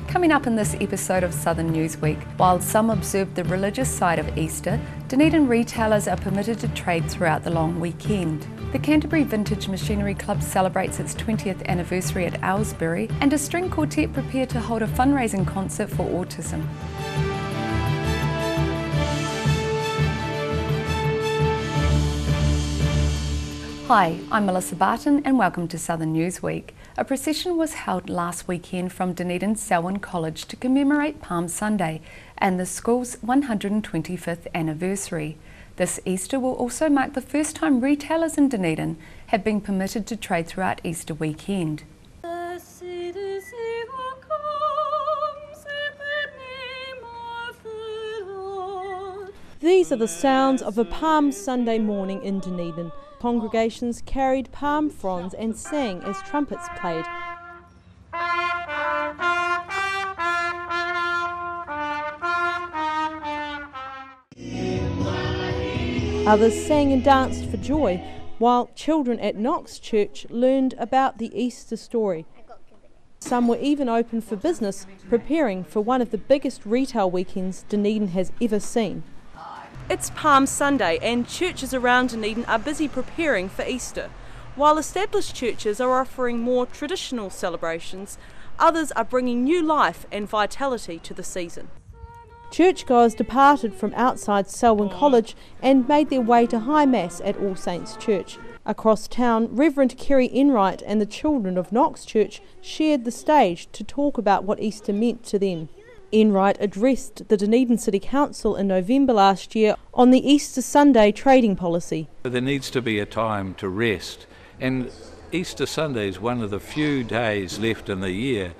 Coming up in this episode of Southern Newsweek, while some observe the religious side of Easter, Dunedin retailers are permitted to trade throughout the long weekend. The Cadbury Vintage Machinery Club celebrates its 20th anniversary at Aylesbury, and a string quartet prepare to hold a fundraising concert for autism. Hi, I'm Melissa Barton and welcome to Southern Newsweek. A procession was held last weekend from Dunedin's Southland College to commemorate Palm Sunday and the school's 125th anniversary. This Easter will also mark the first time retailers in Dunedin have been permitted to trade throughout Easter weekend. These are the sounds of a Palm Sunday morning in Dunedin. Congregations carried palm fronds and sang as trumpets played. Others sang and danced for joy, while children at Knox Church learned about the Easter story. Some were even open for business, preparing for one of the biggest retail weekends Dunedin has ever seen. It's Palm Sunday and churches around Dunedin are busy preparing for Easter. While established churches are offering more traditional celebrations, others are bringing new life and vitality to the season. Churchgoers departed from outside Southland College and made their way to High Mass at All Saints Church. Across town, Reverend Kerry Enright and the children of Knox Church shared the stage to talk about what Easter meant to them. Enright addressed the Dunedin City Council in November last year on the Easter Sunday trading policy. There needs to be a time to rest, and Easter Sunday is one of the few days left in the year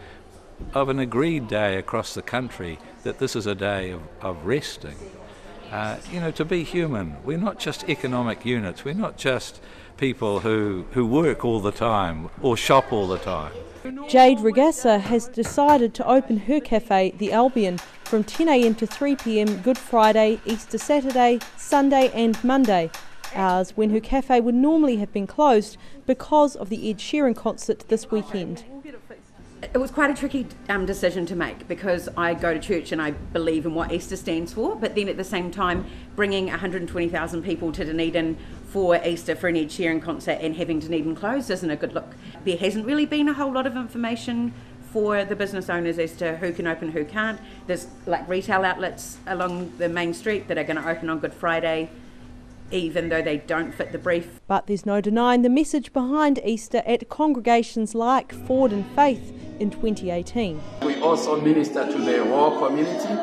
of an agreed day across the country that this is a day of resting. To be human, we're not just economic units, we're not just people who work all the time or shop all the time. Jade Regassa has decided to open her cafe, The Albion, from 10 a.m. to 3 p.m. Good Friday, Easter Saturday, Sunday and Monday, hours when her cafe would normally have been closed because of the Sheepshearing concert this weekend. It was quite a tricky decision to make because I go to church and I believe in what Easter stands for, but then at the same time bringing 120,000 people to Dunedin for Easter for an Sheepshearing concert and having Dunedin closed isn't a good look. There hasn't really been a whole lot of information for the business owners as to who can open, who can't. There's like retail outlets along the main street that are going to open on Good Friday, even though they don't fit the brief. But there's no denying the message behind Easter at congregations like Forward in Faith in 2018. We also minister to the whole community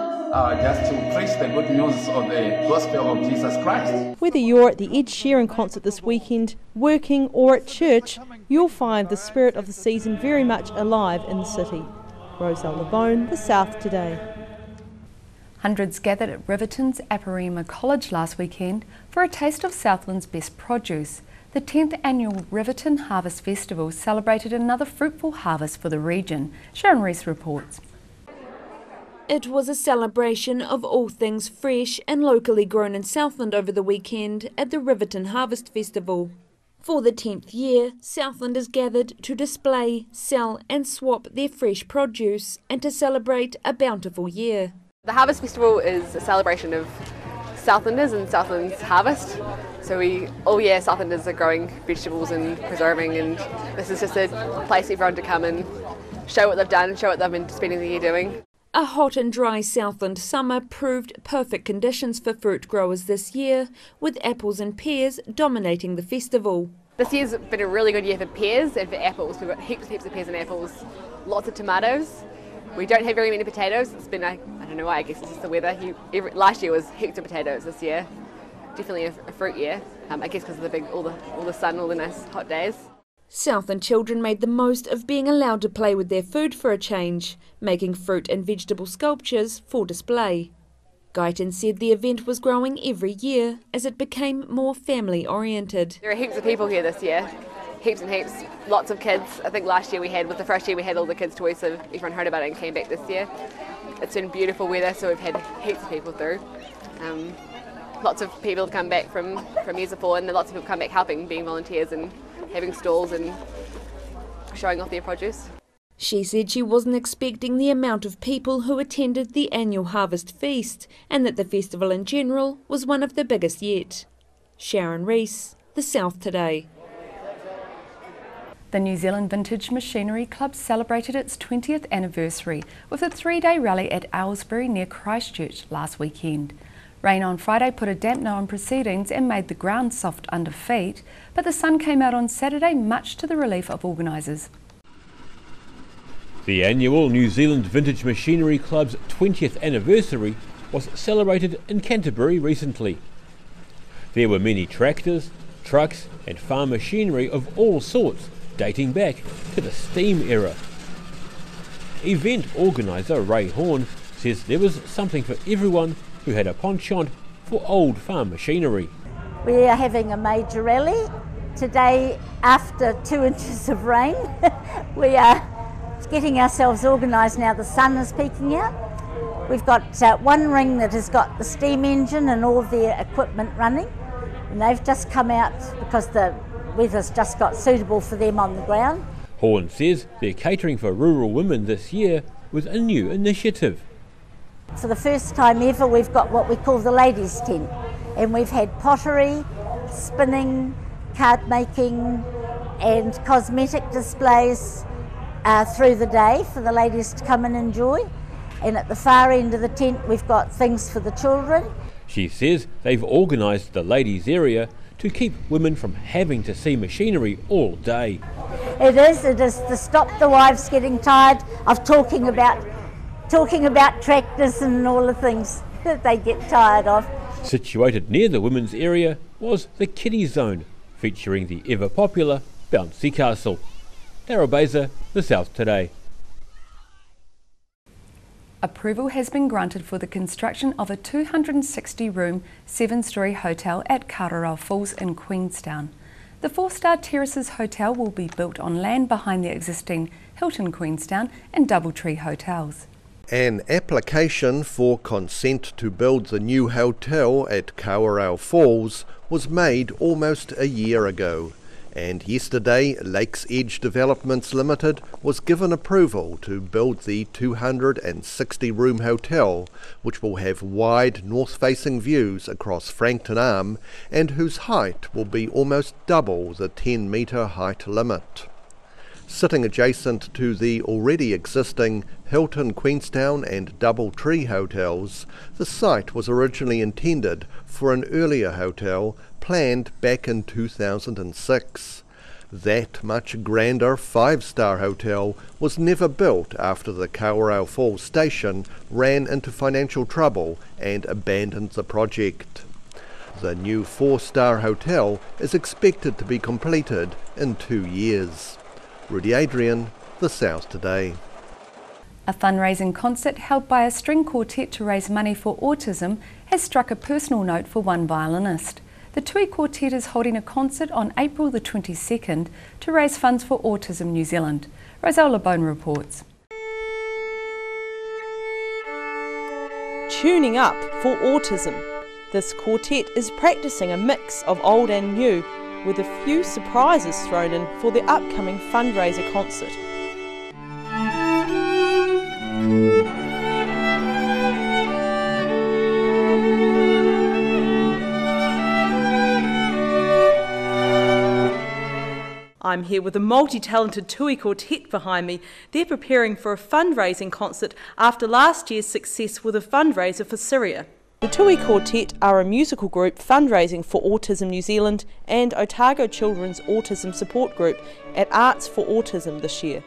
just to preach the good news of the gospel of Jesus Christ. Whether you're at the Sheepshearing concert this weekend, working or at church, you'll find the spirit of the season very much alive in the city. Roselle LeBone, The South Today. Hundreds gathered at Riverton's Aparima College last weekend for a taste of Southland's best produce. The 10th annual Riverton Harvest Festival celebrated another fruitful harvest for the region. Sharon Rees reports. It was a celebration of all things fresh and locally grown in Southland over the weekend at the Riverton Harvest Festival. For the 10th year, Southlanders gathered to display, sell and swap their fresh produce and to celebrate a bountiful year. The Harvest Festival is a celebration of Southlanders and Southland's harvest. So all year Southlanders are growing vegetables and preserving, and this is just a place for everyone to come and show what they've done and show what they've been spending the year doing. A hot and dry Southland summer proved perfect conditions for fruit growers this year, with apples and pears dominating the festival. This year's been a really good year for pears and for apples. We've got heaps of pears and apples, lots of tomatoes. We don't have very many potatoes. It's been, I don't know why, I guess it's just the weather. Last year was heaps of potatoes. This year, definitely a fruit year. I guess because of all the sun, all the nice hot days. Southland children made the most of being allowed to play with their food for a change, making fruit and vegetable sculptures for display. Guyton said the event was growing every year as it became more family oriented. There are heaps of people here this year. Heaps and heaps, lots of kids. I think last year was the first year we had all the kids' toys, so everyone heard about it and came back this year. It's been beautiful weather, so we've had heaps of people through. Lots of people have come back from years before, and lots of people come back helping, being volunteers and having stalls and showing off their produce. She said she wasn't expecting the amount of people who attended the annual Harvest Feast and that the festival in general was one of the biggest yet. Sharon Rees, The South Today. The New Zealand Vintage Machinery Club celebrated its 20th anniversary with a 3-day rally at Aylesbury near Christchurch last weekend. Rain on Friday put a dampener on proceedings and made the ground soft under feet, but the sun came out on Saturday, much to the relief of organisers. The annual New Zealand Vintage Machinery Club's 20th anniversary was celebrated in Canterbury recently. There were many tractors, trucks and farm machinery of all sorts dating back to the steam era. Event organiser Ray Horn says there was something for everyone who had a penchant for old farm machinery. We are having a major rally today after 2 inches of rain. We are getting ourselves organised now. The sun is peeking out. We've got one ring that has got the steam engine and all the equipment running, and they've just come out because the weather's just got suitable for them on the ground. Horn says they're catering for rural women this year with a new initiative. For the first time ever, we've got what we call the ladies' tent, and we've had pottery, spinning, card making and cosmetic displays through the day for the ladies to come and enjoy. And at the far end of the tent we've got things for the children. She says they've organised the ladies' area to keep women from having to see machinery all day. It is to stop the wives getting tired of talking about tractors and all the things that they get tired of. Situated near the women's area was the kiddie zone, featuring the ever popular bouncy castle. Daryl Baser, The South Today. Approval has been granted for the construction of a 260-room, 7-storey hotel at Kawerau Falls in Queenstown. The 4-star Terraces Hotel will be built on land behind the existing Hilton Queenstown and Doubletree hotels. An application for consent to build the new hotel at Kawerau Falls was made almost a year ago, and yesterday Lakes Edge Developments Limited was given approval to build the 260-room hotel, which will have wide north-facing views across Frankton Arm and whose height will be almost double the 10-metre height limit. Sitting adjacent to the already existing Hilton Queenstown and Doubletree hotels, the site was originally intended for an earlier hotel planned back in 2006. That much grander 5-star hotel was never built after the Kawerau Falls station ran into financial trouble and abandoned the project. The new 4-star hotel is expected to be completed in 2 years. Rudy Adrian, The South Today. A fundraising concert held by a string quartet to raise money for autism has struck a personal note for one violinist. The TWiT Quartet is holding a concert on April the 22nd to raise funds for Autism New Zealand. Rosaula Bone reports. Tuning up for autism. This quartet is practicing a mix of old and new, with a few surprises thrown in for the upcoming fundraiser concert. I'm here with a multi-talented TWiT Quartet behind me. They're preparing for a fundraising concert after last year's success with a fundraiser for Syria. The TWiT Quartet are a musical group fundraising for Autism New Zealand and Otago Children's Autism Support Group at Arts for Autism this year.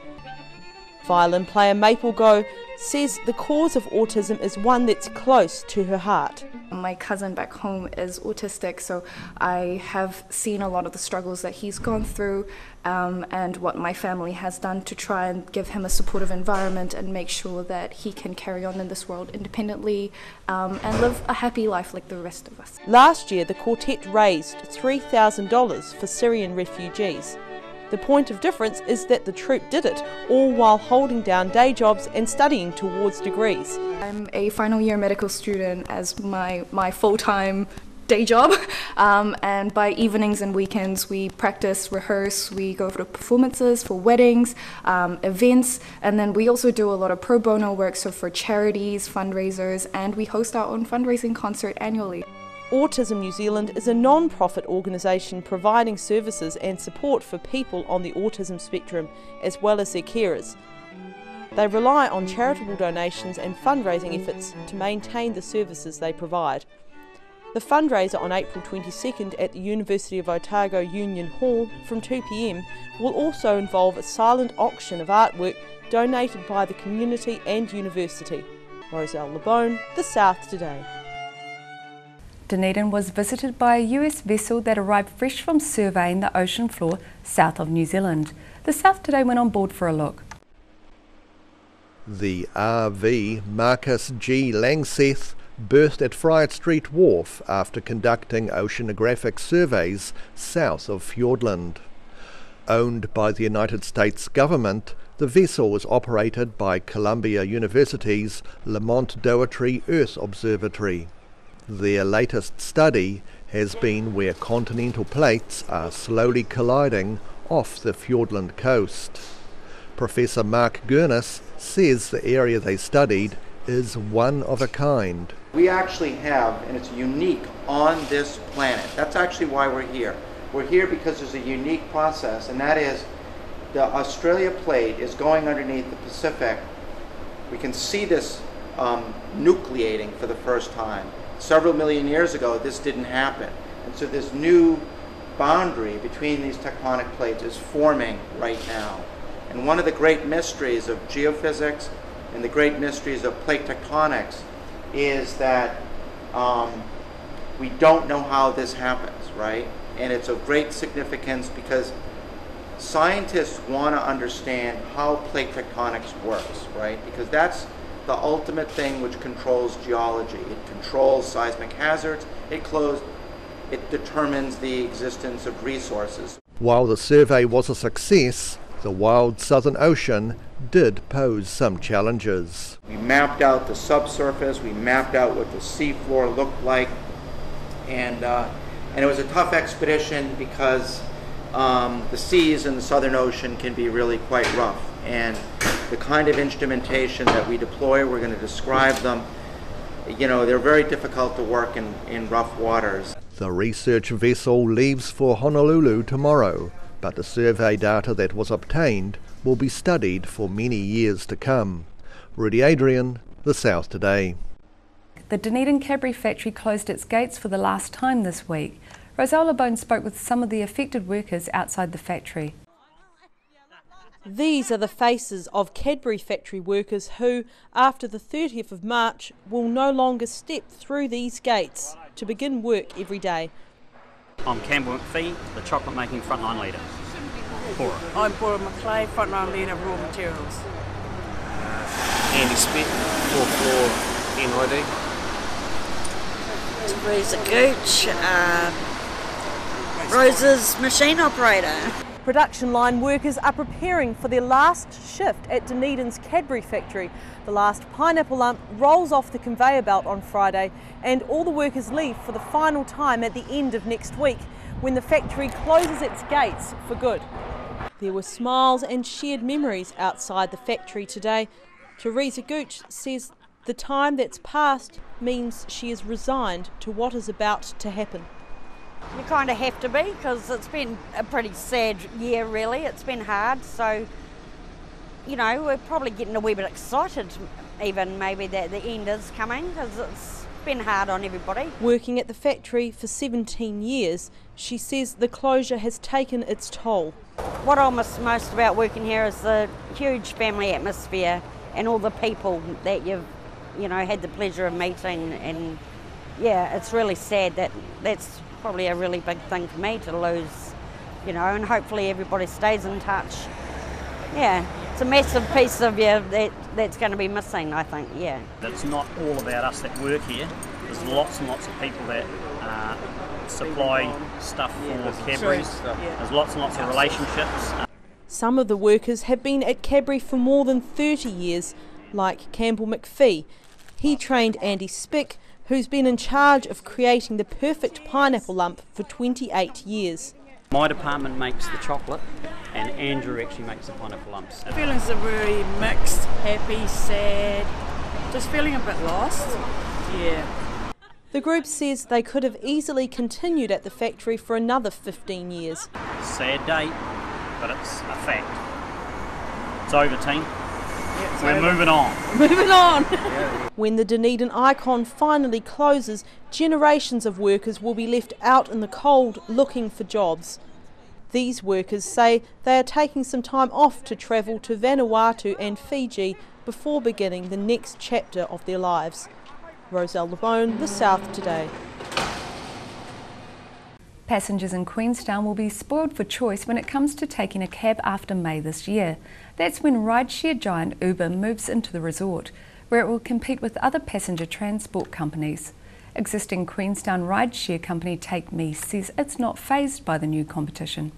Violin player Maple Go says the cause of autism is one that's close to her heart. My cousin back home is autistic, so I have seen a lot of the struggles that he's gone through and what my family has done to try and give him a supportive environment and make sure that he can carry on in this world independently and live a happy life like the rest of us. Last year, the quartet raised $3,000 for Syrian refugees. The point of difference is that the troupe did it, all while holding down day jobs and studying towards degrees. I'm a final year medical student as my full-time day job. And by evenings and weekends, we practice, rehearse, we go for performances, for weddings, events, and then we also do a lot of pro bono work, so for charities, fundraisers, and we host our own fundraising concert annually. Autism New Zealand is a non-profit organisation providing services and support for people on the autism spectrum, as well as their carers. They rely on charitable donations and fundraising efforts to maintain the services they provide. The fundraiser on April 22nd at the University of Otago Union Hall from 2 p.m. will also involve a silent auction of artwork donated by the community and university. Roselle LeBone, The South Today. Dunedin was visited by a US vessel that arrived fresh from surveying the ocean floor south of New Zealand. The South Today went on board for a look. The RV Marcus G. Langseth berthed at Friar Street Wharf after conducting oceanographic surveys south of Fiordland. Owned by the United States government, the vessel was operated by Columbia University's Lamont Doherty Earth Observatory. Their latest study has been where continental plates are slowly colliding off the Fiordland coast. Professor Mark Gurnis says the area they studied is one of a kind. We actually have, and it's unique on this planet. That's actually why we're here. We're here because there's a unique process, and that is the Australia plate is going underneath the Pacific. We can see this nucleating for the first time. Several million years ago, this didn't happen. And so this new boundary between these tectonic plates is forming right now. And one of the great mysteries of geophysics and the great mysteries of plate tectonics is that we don't know how this happens, right? And it's of great significance because scientists want to understand how plate tectonics works, right? Because that's the ultimate thing which controls geology. It controls seismic hazards. It determines the existence of resources. While the survey was a success, the wild Southern Ocean did pose some challenges. We mapped out the subsurface, we mapped out what the seafloor looked like, and it was a tough expedition because the seas in the Southern Ocean can be really quite rough. And the kind of instrumentation that we deploy, we're going to describe them, you know, they're very difficult to work in rough waters. The research vessel leaves for Honolulu tomorrow, but the survey data that was obtained will be studied for many years to come. Rudy Adrian, The South Today. The Dunedin Cadbury factory closed its gates for the last time this week. Roselle LeBone spoke with some of the affected workers outside the factory. These are the faces of Cadbury factory workers who, after the 30th of March, will no longer step through these gates to begin work every day. I'm Campbell McPhee, the chocolate making frontline leader. Cora. I'm Cora McClay, frontline leader of raw materials. Andy Smith, 4th floor NID. Teresa Gooch, Rose's machine operator. Production line workers are preparing for their last shift at Dunedin's Cadbury factory. The last pineapple lump rolls off the conveyor belt on Friday, and all the workers leave for the final time at the end of next week, when the factory closes its gates for good. There were smiles and shared memories outside the factory today. Teresa Gooch says the time that's passed means she is resigned to what is about to happen. You kind of have to be, because it's been a pretty sad year really. It's been hard, so you know, we're probably getting a wee bit excited even maybe that the end is coming, because it's been hard on everybody. Working at the factory for 17 years, she says the closure has taken its toll. What I miss most about working here is the huge family atmosphere and all the people that you've had the pleasure of meeting, and yeah, it's really sad that that's probably a really big thing for me to lose, and hopefully everybody stays in touch. Yeah, it's a massive piece of you that's going to be missing, I think, yeah. It's not all about us that work here. There's lots and lots of people that supply stuff for Cadbury's. There's lots and lots of relationships. Some of the workers have been at Cadbury for more than 30 years, like Campbell McPhee. He trained Andy Spick, who's been in charge of creating the perfect pineapple lump for 28 years. My department makes the chocolate and Andrew actually makes the pineapple lumps. The feelings are very mixed, happy, sad, just feeling a bit lost. Yeah. The group says they could have easily continued at the factory for another 15 years. Sad day, but it's a fact. It's over, team. Yeah, We're moving on. Moving on. When the Dunedin icon finally closes, generations of workers will be left out in the cold looking for jobs. These workers say they are taking some time off to travel to Vanuatu and Fiji before beginning the next chapter of their lives. Roselle LeBone, The South Today. Passengers in Queenstown will be spoiled for choice when it comes to taking a cab after May this year. That's when rideshare giant Uber moves into the resort, where it will compete with other passenger transport companies. Existing Queenstown rideshare company Take Me says it's not fazed by the new competition.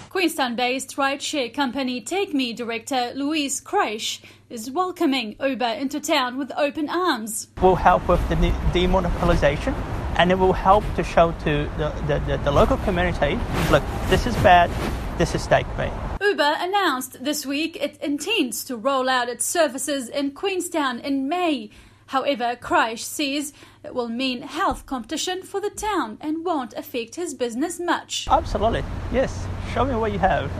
Queenstown-based rideshare company Take Me director Louise Kreisch is welcoming Uber into town with open arms. Will help with the demonopolisation, and it will help to show to the local community, look, this is bad, this is Take Me. Uber announced this week it intends to roll out its services in Queenstown in May. However, Kreisch says it will mean health competition for the town and won't affect his business much. Absolutely, yes. Show me what you have.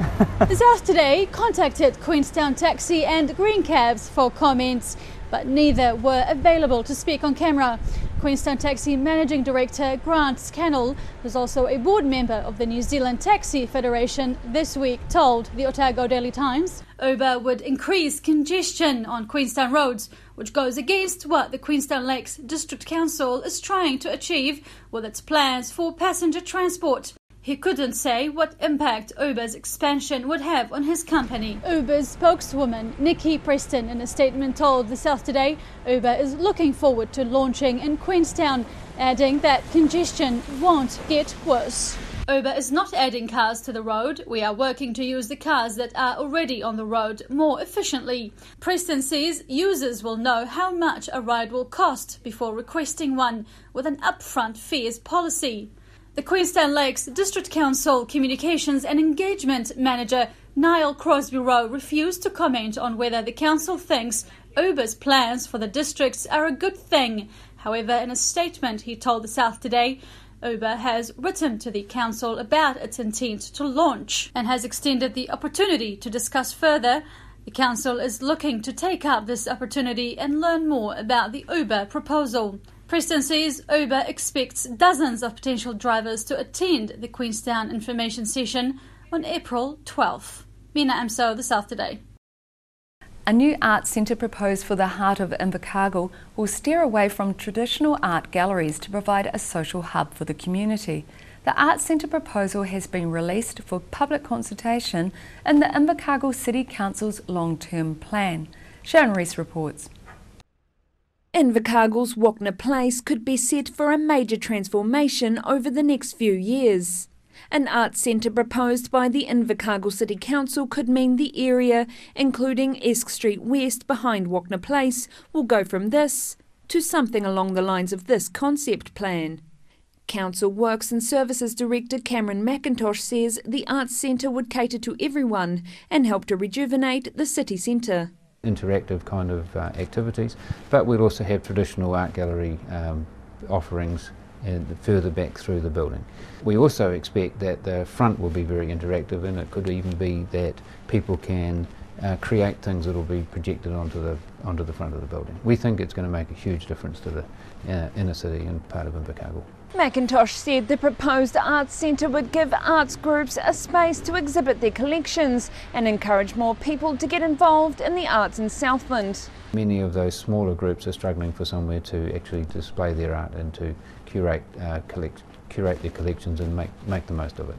The South Today contacted Queenstown Taxi and Green Cabs for comments, but neither were available to speak on camera. Queenstown Taxi Managing Director Grant Scannell, who's also a board member of the New Zealand Taxi Federation, this week told the Otago Daily Times Uber would increase congestion on Queenstown roads, which goes against what the Queenstown Lakes District Council is trying to achieve with its plans for passenger transport. He couldn't say what impact Uber's expansion would have on his company. Uber's spokeswoman, Nikki Preston, in a statement told The South Today, Uber is looking forward to launching in Queenstown, adding that congestion won't get worse. Uber is not adding cars to the road. We are working to use the cars that are already on the road more efficiently. Preston says users will know how much a ride will cost before requesting one, with an upfront fares policy. The Queenstown Lakes District Council Communications and Engagement Manager Niall Crosby-Rowe refused to comment on whether the council thinks Uber's plans for the districts are a good thing. However, in a statement he told The South Today, Uber has written to the council about its intent to launch and has extended the opportunity to discuss further. The council is looking to take up this opportunity and learn more about the Uber proposal. Preston says Uber expects dozens of potential drivers to attend the Queenstown information session on April 12th. Mina Amso, The South Today. A new art centre proposed for the heart of Invercargill will steer away from traditional art galleries to provide a social hub for the community. The art centre proposal has been released for public consultation in the Invercargill City Council's long-term plan. Sharon Rees reports. Invercargill's Wagner Place could be set for a major transformation over the next few years. An arts centre proposed by the Invercargill City Council could mean the area, including Esk Street West behind Wagner Place, will go from this to something along the lines of this concept plan. Council Works and Services Director Cameron McIntosh says the arts centre would cater to everyone and help to rejuvenate the city centre. Interactive kind of activities, but we'll also have traditional art gallery offerings further back through the building. We also expect that the front will be very interactive, and it could even be that people can create things that will be projected onto the front of the building. We think it's going to make a huge difference to the inner city and part of Invercargill. McIntosh said the proposed arts centre would give arts groups a space to exhibit their collections and encourage more people to get involved in the arts in Southland. Many of those smaller groups are struggling for somewhere to actually display their art and to curate their collections and make the most of it.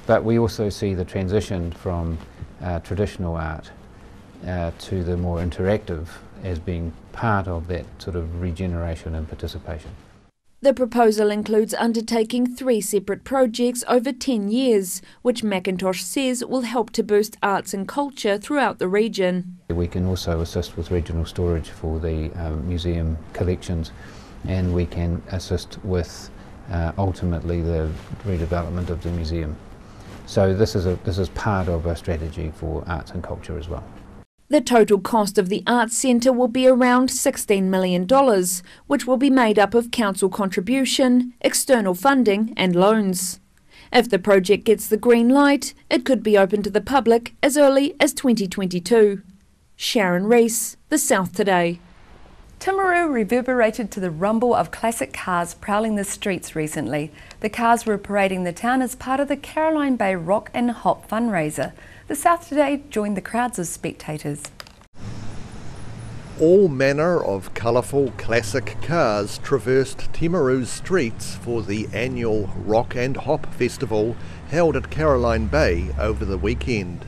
But we also see the transition from traditional art to the more interactive as being part of that sort of regeneration and participation. The proposal includes undertaking 3 separate projects over 10 years, which McIntosh says will help to boost arts and culture throughout the region. We can also assist with regional storage for the museum collections, and we can assist with ultimately the redevelopment of the museum. So this is part of our strategy for arts and culture as well. The total cost of the Arts Centre will be around $16 million, which will be made up of council contribution, external funding and loans. If the project gets the green light, it could be open to the public as early as 2022. Sharon Rees, The South Today. Timaru reverberated to the rumble of classic cars prowling the streets recently. The cars were parading the town as part of the Caroline Bay Rock and Hop fundraiser. The South Today joined the crowds of spectators. All manner of colourful classic cars traversed Timaru's streets for the annual Rock and Hop Festival held at Caroline Bay over the weekend.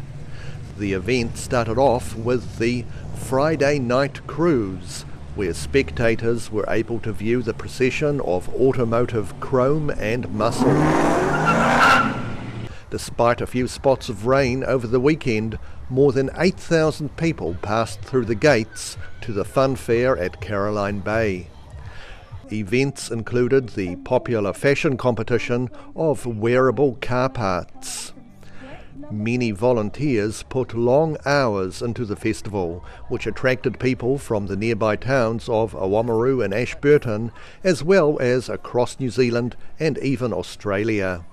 The event started off with the Friday night cruise, where spectators were able to view the procession of automotive chrome and muscle. Despite a few spots of rain over the weekend, more than 8,000 people passed through the gates to the fun fair at Caroline Bay. Events included the popular fashion competition of wearable car parts. Many volunteers put long hours into the festival, which attracted people from the nearby towns of Oamaru and Ashburton, as well as across New Zealand and even Australia.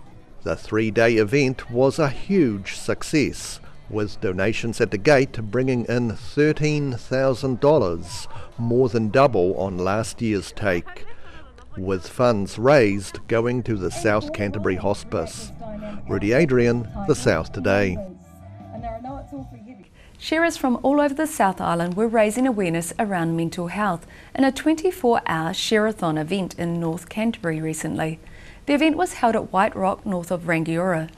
The 3-day event was a huge success, with donations at the gate bringing in $13,000, more than double on last year's take, with funds raised going to the South Canterbury Hospice. Rudy Adrian, The South Today. Sharers from all over the South Island were raising awareness around mental health in a 24-hour share-a-thon event in North Canterbury recently. The event was held at White Rock, north of Rangiora.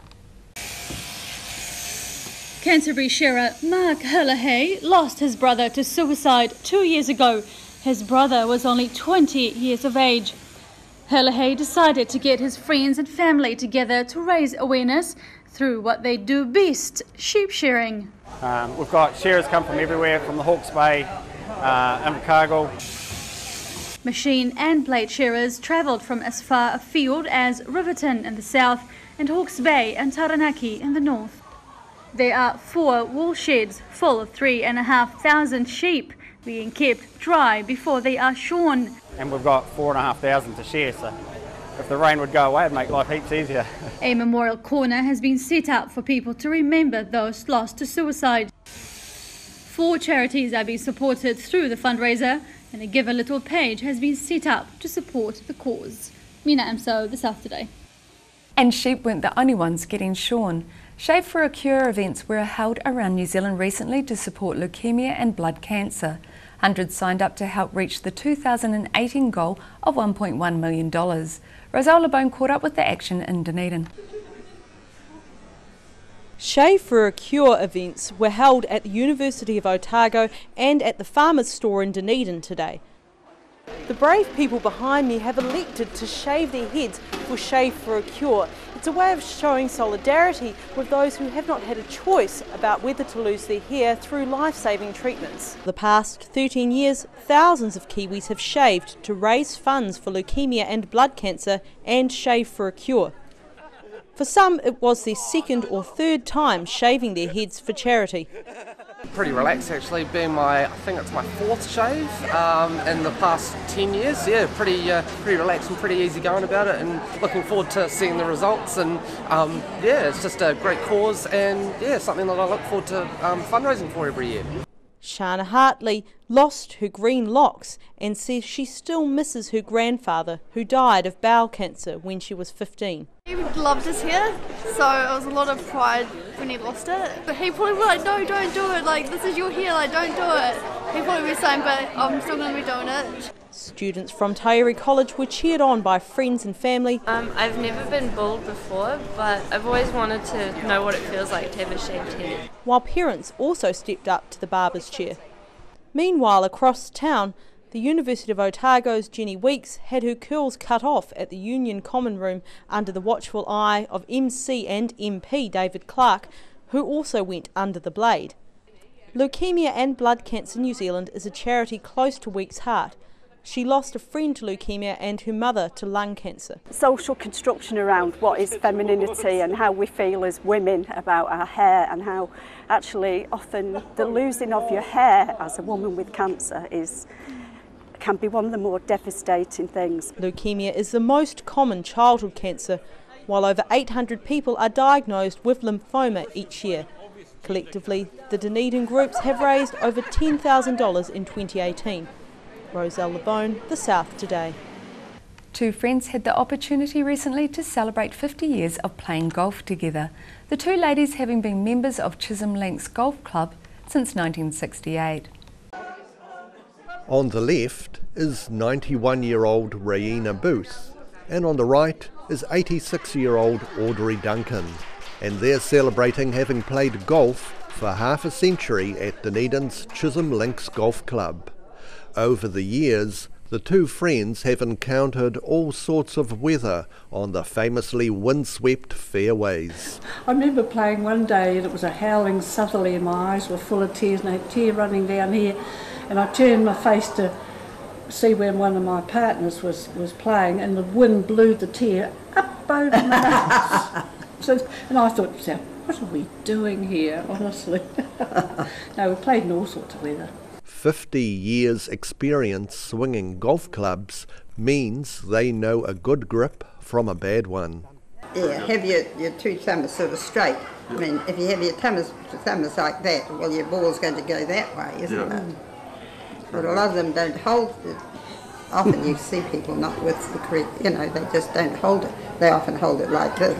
Canterbury sharer Mark Herlihy lost his brother to suicide 2 years ago. His brother was only 20 years of age. Herlihy decided to get his friends and family together to raise awareness through what they do best, sheep shearing. We've got shearers come from everywhere, from the Hawke's Bay, Invercargill. Machine and blade shearers travelled from as far afield as Riverton in the south and Hawke's Bay and Taranaki in the north. There are 4 wool sheds full of 3,500 sheep being kept dry before they are shorn. And we've got 4,500 to share, so if the rain would go away, it'd make life heaps easier. A memorial corner has been set up for people to remember those lost to suicide. 4 charities are being supported through the fundraiser, and a Give a Little page has been set up to support the cause. Mina Amso, The South Today. And sheep weren't the only ones getting shorn. Shave for a Cure events were held around New Zealand recently to support leukemia and blood cancer. Hundreds signed up to help reach the 2018 goal of $1.1 million. Rosaula Bone caught up with the action in Dunedin. Shave for a Cure events were held at the University of Otago and at the Farmers Store in Dunedin today. The brave people behind me have elected to shave their heads for Shave for a Cure. It's a way of showing solidarity with those who have not had a choice about whether to lose their hair through life-saving treatments. The past 13 years, thousands of Kiwis have shaved to raise funds for leukemia and blood cancer and Shave for a Cure. For some, it was their second or third time shaving their heads for charity. Pretty relaxed actually, being I think it's my 4th shave in the past 10 years. Yeah, pretty relaxed and pretty easy going about it, and looking forward to seeing the results. And yeah, it's just a great cause, and yeah, something that I look forward to fundraising for every year. Shana Hartley lost her green locks and says she still misses her grandfather, who died of bowel cancer when she was 15. He loved his hair, so it was a lot of pride when he lost it. But he probably was like, no, don't do it, like, this is your hair, like, don't do it. He probably was saying, but I'm still going to be doing it. Students from Tairi College were cheered on by friends and family. I've never been bald before, but I've always wanted to know what it feels like to have a shaved head. While parents also stepped up to the barber's chair. Meanwhile, across town, the University of Otago's Jenny Weeks had her curls cut off at the Union Common Room under the watchful eye of MC and MP David Clark, who also went under the blade. Leukemia and Blood Cancer New Zealand is a charity close to Week's heart. She lost a friend to leukemia and her mother to lung cancer. Social construction around what is femininity and how we feel as women about our hair, and how actually often the losing of your hair as a woman with cancer can be one of the more devastating things. Leukemia is the most common childhood cancer, while over 800 people are diagnosed with lymphoma each year. Collectively, the Dunedin groups have raised over $10,000 in 2018. Roselle LeBone, The South Today. Two friends had the opportunity recently to celebrate 50 years of playing golf together, the two ladies having been members of Chisholm Links Golf Club since 1968. On the left is 91-year-old Raina Booth, and on the right is 86-year-old Audrey Duncan, and they're celebrating having played golf for half a century at Dunedin's Chisholm Links Golf Club. Over the years, the two friends have encountered all sorts of weather on the famously windswept fairways. I remember playing one day and it was a howling southerly and my eyes were full of tears and I had a tear running down here, and I turned my face to see where one of my partners was playing, and the wind blew the tear up over my nose. And I thought, what are we doing here, honestly? No, we played in all sorts of weather. 50 years experience swinging golf clubs means they know a good grip from a bad one. Yeah, have your two thumbs sort of straight. I mean, if you have your thumbs like that, well, your ball's going to go that way, isn't it? But a lot of them don't hold it. Often you see people not with the correct, they just don't hold it. They often hold it like this.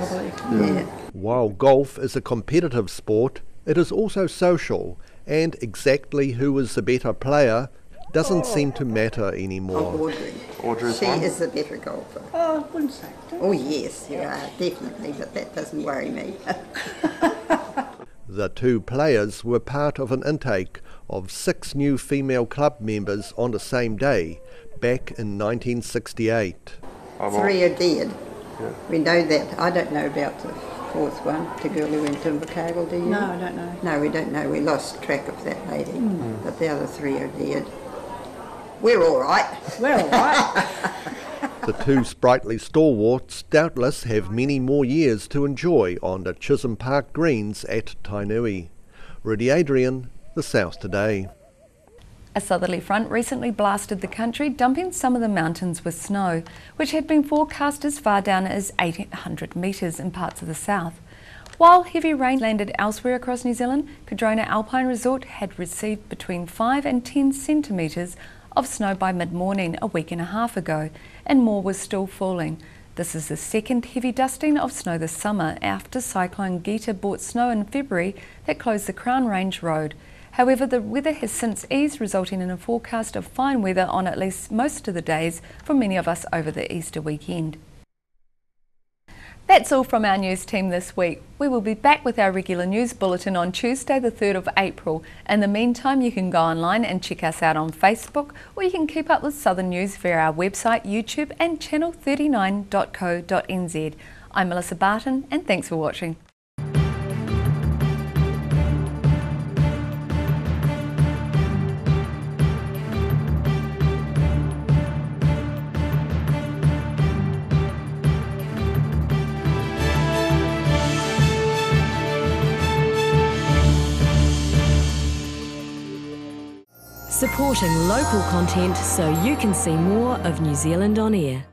Yeah. While golf is a competitive sport, it is also social, and exactly who is the better player doesn't seem to matter anymore. Audrey. She is the better golfer. Oh, I wouldn't say that. Oh yes, you are, definitely, but that doesn't worry me. The two players were part of an intake of 6 new female club members on the same day, back in 1968. 3 are dead. Yeah. We know that. I don't know about the 4th one, the girl who went to Invercargill, do you? No, I don't know. No, we don't know. We lost track of that lady. But the other 3 are dead. We're all right. We're all right. The two sprightly stalwarts doubtless have many more years to enjoy on the Chisholm Park greens at Tainui. Rudy Adrian, The South Today. A southerly front recently blasted the country, dumping some of the mountains with snow, which had been forecast as far down as 800 metres in parts of the south. While heavy rain landed elsewhere across New Zealand, Cardrona Alpine Resort had received between 5 and 10 centimetres of snow by mid-morning a week and a half ago, and more was still falling. This is the second heavy dusting of snow this summer after Cyclone Gita brought snow in February that closed the Crown Range Road. However, the weather has since eased, resulting in a forecast of fine weather on at least most of the days for many of us over the Easter weekend. That's all from our news team this week. We will be back with our regular news bulletin on Tuesday the 3rd of April. In the meantime, you can go online and check us out on Facebook, or you can keep up with Southern News via our website, YouTube and channel39.co.nz. I'm Melissa Barton, and thanks for watching. Supporting local content so you can see more of New Zealand on air.